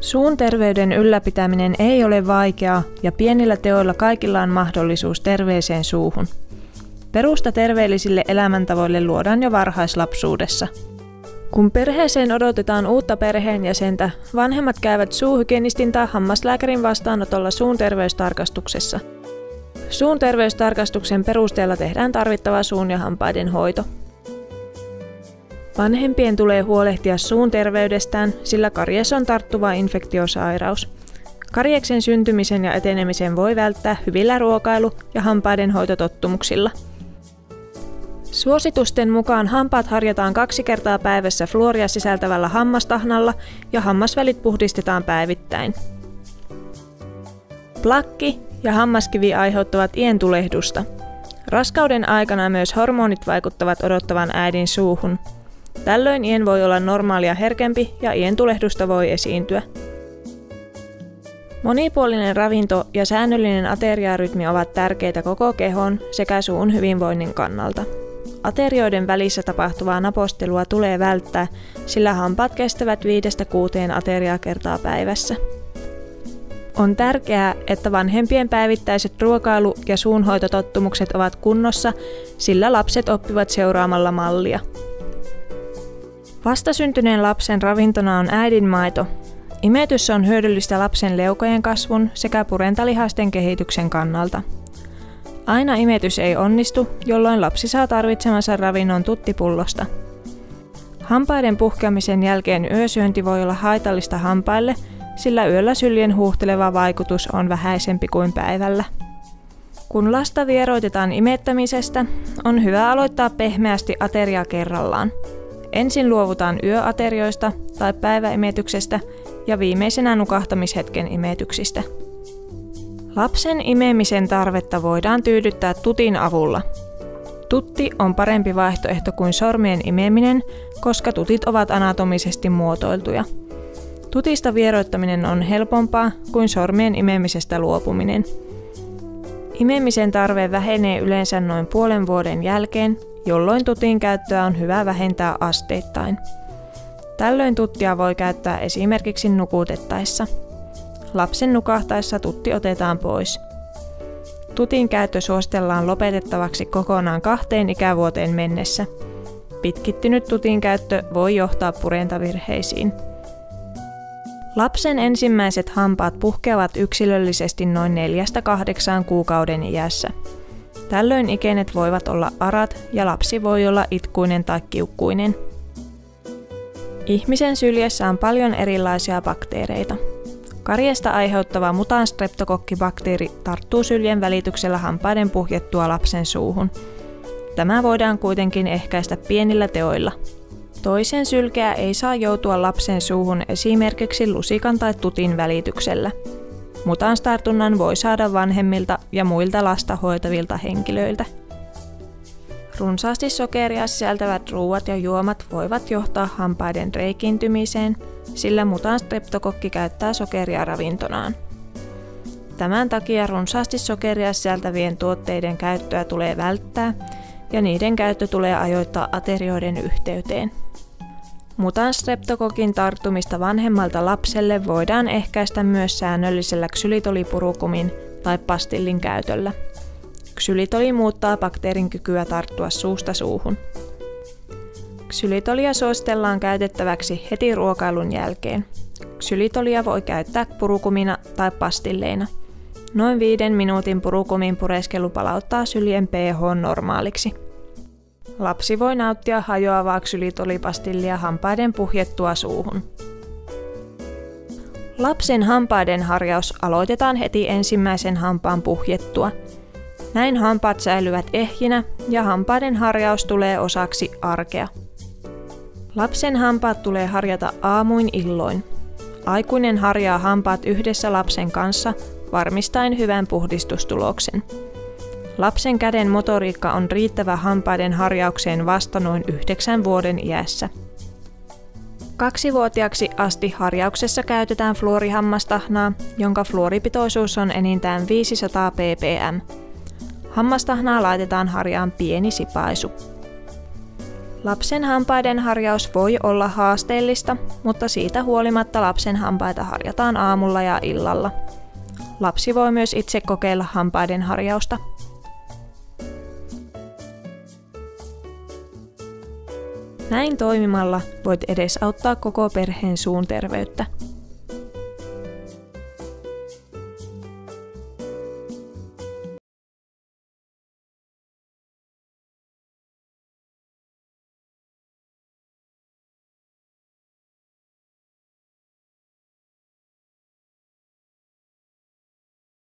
Suun terveyden ylläpitäminen ei ole vaikeaa ja pienillä teoilla kaikilla on mahdollisuus terveeseen suuhun. Perusta terveellisille elämäntavoille luodaan jo varhaislapsuudessa. Kun perheeseen odotetaan uutta perheenjäsentä, vanhemmat käyvät suuhygienistin tai hammaslääkärin vastaanotolla suun terveystarkastuksessa. Suun terveystarkastuksen perusteella tehdään tarvittava suun ja hampaiden hoito. Vanhempien tulee huolehtia suun terveydestään, sillä karies on tarttuva infektiosairaus. Karieksen syntymisen ja etenemisen voi välttää hyvillä ruokailu- ja hampaiden hoitotottumuksilla. Suositusten mukaan hampaat harjataan 2 kertaa päivässä fluoria sisältävällä hammastahnalla ja hammasvälit puhdistetaan päivittäin. Plakki ja hammaskivi aiheuttavat ientulehdusta. Raskauden aikana myös hormonit vaikuttavat odottavan äidin suuhun. Tällöin ien voi olla normaalia herkempi ja ientulehdusta voi esiintyä. Monipuolinen ravinto ja säännöllinen ateriarytmi ovat tärkeitä koko kehon sekä suun hyvinvoinnin kannalta. Aterioiden välissä tapahtuvaa napostelua tulee välttää, sillä hampaat kestävät 5-6 ateriakertaa päivässä. On tärkeää, että vanhempien päivittäiset ruokailu- ja suunhoitotottumukset ovat kunnossa, sillä lapset oppivat seuraamalla mallia. Vastasyntyneen lapsen ravintona on äidinmaito. Imetys on hyödyllistä lapsen leukojen kasvun sekä purentalihasten kehityksen kannalta. Aina imetys ei onnistu, jolloin lapsi saa tarvitsemansa ravinnon tuttipullosta. Hampaiden puhkeamisen jälkeen yösyönti voi olla haitallista hampaille, sillä yöllä syljen huuhteleva vaikutus on vähäisempi kuin päivällä. Kun lasta vieroitetaan imettämisestä, on hyvä aloittaa pehmeästi ateria kerrallaan. Ensin luovutaan yöaterioista tai päiväimetyksestä ja viimeisenä nukahtamishetken imetyksistä. Lapsen imemisen tarvetta voidaan tyydyttää tutin avulla. Tutti on parempi vaihtoehto kuin sormien imeminen, koska tutit ovat anatomisesti muotoiltuja. Tutista vieroittaminen on helpompaa kuin sormien imemisestä luopuminen. Imemisen tarve vähenee yleensä noin puolen vuoden jälkeen, jolloin tutin käyttöä on hyvä vähentää asteittain. Tällöin tuttia voi käyttää esimerkiksi nukutettaessa. Lapsen nukahtaessa tutti otetaan pois. Tutin käyttö suositellaan lopetettavaksi kokonaan 2 ikävuoteen mennessä. Pitkittynyt tutin käyttö voi johtaa purentavirheisiin. Lapsen ensimmäiset hampaat puhkeavat yksilöllisesti noin 4-8 kuukauden iässä. Tällöin ikenet voivat olla arat ja lapsi voi olla itkuinen tai kiukkuinen. Ihmisen syljessä on paljon erilaisia bakteereita. Kariesta aiheuttava Mutant-streptokokkibakteeri tarttuu syljen välityksellä hampaiden puhjettua lapsen suuhun. Tämä voidaan kuitenkin ehkäistä pienillä teoilla. Toisen sylkeä ei saa joutua lapsen suuhun esimerkiksi lusikan tai tutin välityksellä. Mutantartunnan voi saada vanhemmilta ja muilta lasta hoitavilta henkilöiltä. Runsaasti sokeria sisältävät ruuat ja juomat voivat johtaa hampaiden reikiintymiseen, sillä Mutant-streptokokki käyttää sokeria ravintonaan. Tämän takia runsaasti sokeria sisältävien tuotteiden käyttöä tulee välttää ja niiden käyttö tulee ajoittaa aterioiden yhteyteen. Mutant-streptokokin tarttumista vanhemmalta lapselle voidaan ehkäistä myös säännöllisellä ksylitolipurukumin tai pastillin käytöllä. Ksylitoli muuttaa bakteerin kykyä tarttua suusta suuhun. Ksylitolia suositellaan käytettäväksi heti ruokailun jälkeen. Ksylitolia voi käyttää purukumina tai pastilleina. Noin 5 minuutin purukumin pureskelu palauttaa syljen pH normaaliksi. Lapsi voi nauttia hajoavaa ksylitolipastillia hampaiden puhjettua suuhun. Lapsen hampaiden harjaus aloitetaan heti ensimmäisen hampaan puhjettua. Näin hampaat säilyvät ehjinä ja hampaiden harjaus tulee osaksi arkea. Lapsen hampaat tulee harjata aamuin illoin. Aikuinen harjaa hampaat yhdessä lapsen kanssa varmistaen hyvän puhdistustuloksen. Lapsen käden motoriikka on riittävä hampaiden harjaukseen vasta noin 9 vuoden iässä. 2-vuotiaaksi asti harjauksessa käytetään fluorihammastahnaa, jonka fluoripitoisuus on enintään 500 ppm. Hammastahnaa laitetaan harjaan pieni sipaisu. Lapsen hampaiden harjaus voi olla haasteellista, mutta siitä huolimatta lapsen hampaita harjataan aamulla ja illalla. Lapsi voi myös itse kokeilla hampaiden harjausta. Näin toimimalla voit edesauttaa koko perheen suun terveyttä.